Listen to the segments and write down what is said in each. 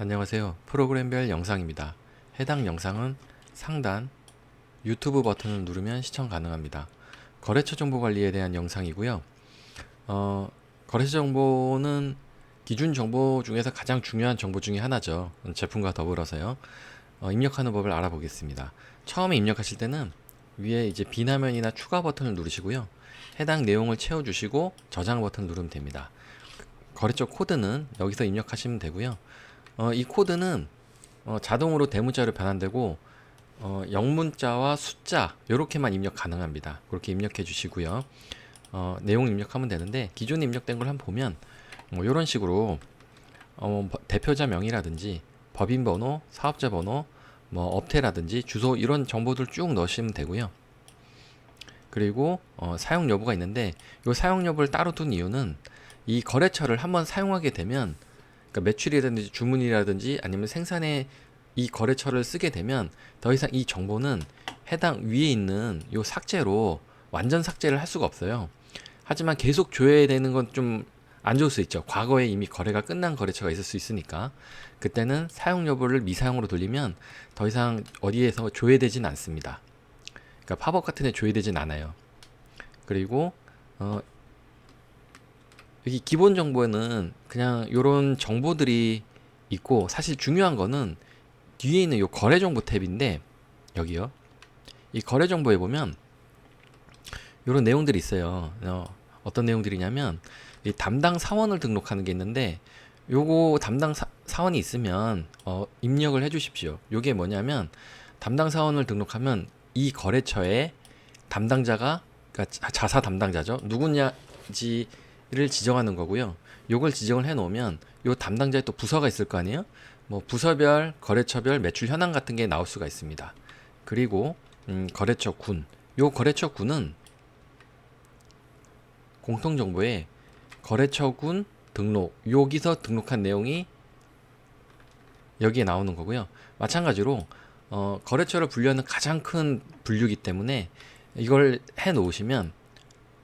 안녕하세요. 프로그램별 영상입니다. 해당 영상은 상단 유튜브 버튼을 누르면 시청 가능합니다. 거래처 정보 관리에 대한 영상이고요. 거래처 정보는 기준 정보 중에서 가장 중요한 정보 중에 하나죠. 제품과 더불어서요. 입력하는 법을 알아보겠습니다. 처음에 입력하실 때는 위에 이제 비나면이나 추가 버튼을 누르시고요. 해당 내용을 채워주시고 저장 버튼을 누르면 됩니다. 거래처 코드는 여기서 입력하시면 되고요. 이 코드는 자동으로 대문자로 변환되고 영문자와 숫자 이렇게만 입력 가능합니다. 그렇게 입력해 주시고요. 내용 입력하면 되는데 기존에 입력된 걸 한번 보면 뭐 이런 식으로 대표자 명이라든지 법인 번호, 사업자 번호, 뭐 업태라든지 주소 이런 정보들 쭉 넣으시면 되고요. 그리고 사용 여부가 있는데 이 사용 여부를 따로 둔 이유는 이 거래처를 한번 사용하게 되면 그러니까 매출이라든지 주문이라든지 아니면 생산에 이 거래처를 쓰게 되면 더 이상 이 정보는 해당 위에 있는 요 삭제로 완전 삭제를 할 수가 없어요. 하지만 계속 조회되는 건 좀 안 좋을 수 있죠. 과거에 이미 거래가 끝난 거래처가 있을 수 있으니까 그때는 사용 여부를 미사용으로 돌리면 더 이상 어디에서 조회되진 않습니다. 그러니까 팝업 같은 데 조회되진 않아요. 그리고 여기 기본 정보에는 그냥 이런 정보들이 있고 사실 중요한 거는 뒤에 있는 이 거래 정보 탭인데 여기요. 이 거래 정보에 보면 이런 내용들이 있어요. 어떤 내용들이냐면 이 담당 사원을 등록하는 게 있는데 요거 담당 사원이 있으면 입력을 해 주십시오. 요게 뭐냐면 담당 사원을 등록하면 이 거래처의 담당자가 그러니까 자사 담당자죠. 누구냐지를 지정하는 거고요. 요걸 지정을 해 놓으면 요 담당자의 또 부서가 있을 거 아니에요? 뭐 부서별, 거래처별 매출 현황 같은 게 나올 수가 있습니다. 그리고 거래처 군. 요 거래처 군은 공통 정보에 거래처군 등록 여기서 등록한 내용이 여기에 나오는 거고요. 마찬가지로 거래처를 분류하는 가장 큰 분류기 때문에 이걸 해 놓으시면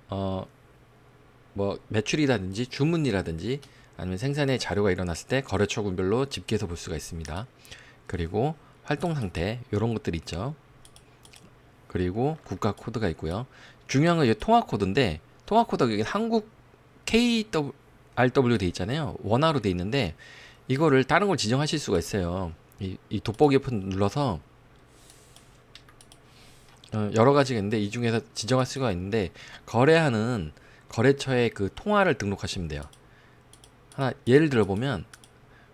뭐 매출이라든지 주문이라든지 아니면 생산의 자료가 일어났을 때 거래처군별로 집계해서 볼 수가 있습니다. 그리고 활동 상태 이런 것들 있죠. 그리고 국가 코드가 있고요. 중요한 건 이 통화 코드인데 통화 코드가 여기 한국 KRW 돼 있잖아요. 원화로 돼 있는데 이거를 다른 걸 지정하실 수가 있어요. 이 돋보기 버튼 눌러서 여러 가지가 있는데 이 중에서 지정할 수가 있는데 거래하는 거래처의 그 통화를 등록하시면 돼요. 하나 예를 들어 보면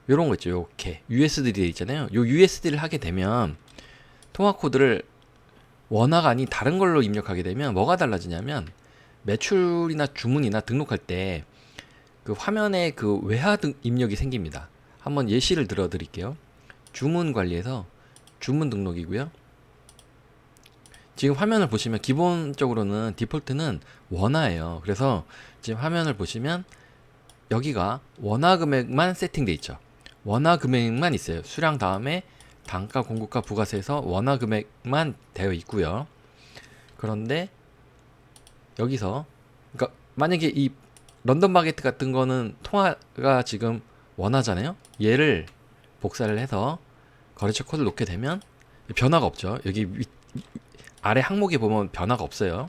요런 거 있죠. 요렇게 USD들이 있잖아요. 요 USD를 하게 되면 통화 코드를 원화가 아닌 다른 걸로 입력하게 되면 뭐가 달라지냐면 매출이나 주문이나 등록할 때 그 화면에 그 외화 입력이 생깁니다. 한번 예시를 들어 드릴게요. 주문 관리에서 주문 등록이고요. 지금 화면을 보시면 기본적으로는 디폴트는 원화예요. 그래서 지금 화면을 보시면 여기가 원화 금액만 세팅돼 있죠. 원화 금액만 있어요. 수량 다음에 단가, 공급가, 부가세에서 원화 금액만 되어 있고요. 그런데 여기서 그러니까 만약에 이 런던 바게트 같은 거는 통화가 지금 원화잖아요. 얘를 복사를 해서 거래처 코드를 놓게 되면 변화가 없죠. 여기 아래 항목에 보면 변화가 없어요.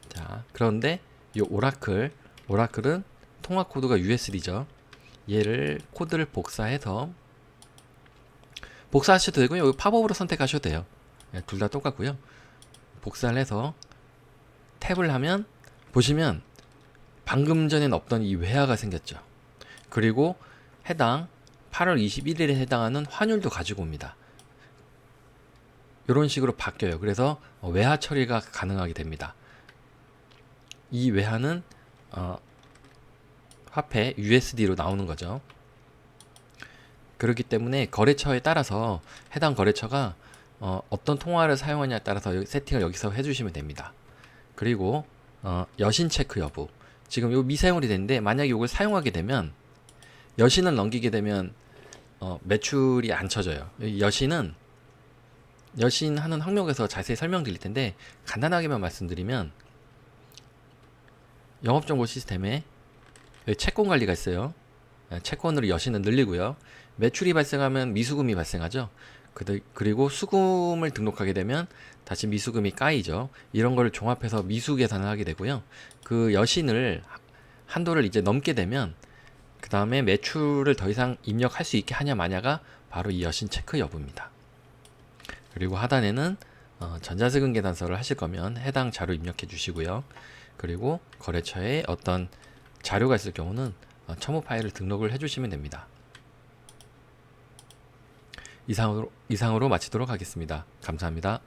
자, 그런데 이 오라클은 통화 코드가 USD죠. 얘를 코드를 복사해서 복사하셔도 되고요. 여기 팝업으로 선택하셔도 돼요. 둘 다 똑같고요. 복사를 해서 탭을 하면 보시면 방금 전엔 없던 이 외화가 생겼죠. 그리고 해당 8월 21일에 해당하는 환율도 가지고 옵니다. 이런 식으로 바뀌어요. 그래서 외화 처리가 가능하게 됩니다. 이 외화는 화폐 USD로 나오는 거죠. 그렇기 때문에 거래처에 따라서 해당 거래처가 어떤 통화를 사용하냐에 따라서 세팅을 여기서 해주시면 됩니다. 그리고 여신 체크 여부. 지금 요 미사용이 되는데 만약에 이걸 사용하게 되면 여신을 넘기게 되면 매출이 안 쳐져요. 여신은 여신하는 항목에서 자세히 설명드릴 텐데 간단하게만 말씀드리면 영업정보 시스템에 여기 채권 관리가 있어요. 채권으로 여신은 늘리고요. 매출이 발생하면 미수금이 발생하죠. 그리고 수금을 등록하게 되면 다시 미수금이 까이죠. 이런 걸 종합해서 미수 계산을 하게 되고요. 그 여신을 한도를 이제 넘게 되면 그 다음에 매출을 더 이상 입력할 수 있게 하냐 마냐가 바로 이 여신 체크 여부입니다. 그리고 하단에는 전자세금 계산서를 하실 거면 해당 자료 입력해 주시고요. 그리고 거래처에 어떤 자료가 있을 경우는 첨부 파일을 등록을 해 주시면 됩니다. 이상으로 마치도록 하겠습니다. 감사합니다.